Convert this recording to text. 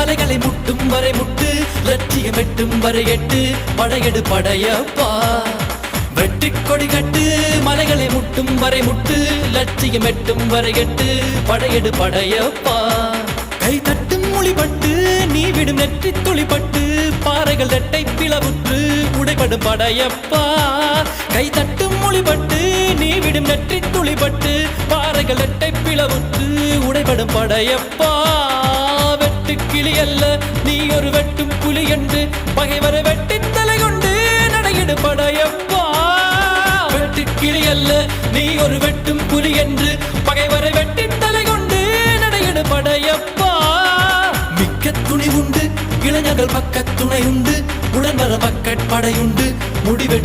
மலைகளை முட்டும் வரை முட்டு, லட்சியம் எட்டும் வரை எட்டு, படையெடு படையப்பா. வெற்றிக் கொடி கட்டு, மலைகளை முட்டும் வரை முட்டு, லட்சியம் எட்டும் வரை எட்டு, படையெடு படையப்பா. கை தட்டும் மொழிபட்டு நீ விடும் நெற்றி துளிப்பட்டு, பாறைகள் ரெட்டை பிளவுற்று உடைபடும் படையப்பா. கை தட்டும் மொழிபட்டு நீ விடும் நெற்றி துளிப்பட்டு, பாறைகள் ரெட்டை பிளவுற்று உடைபடும் படையப்பா. வெட்டு கிளி அல்ல நீ ஒரு வெட்டும் புலி என்று, பகைவரை வெட்டி தலை கொண்டு நடையிடு படையப்பா. வெட்டு கிளி அல்ல நீ ஒரு வெட்டும் புலி என்று, பகைவரை வெட்டி தலை கொண்டு நடையிடு படையப்பா. மிக்க துணி உண்டு, இளைஞர்கள் பக்க துணை உண்டு, உடன் வர பக்கட் படையுண்டு.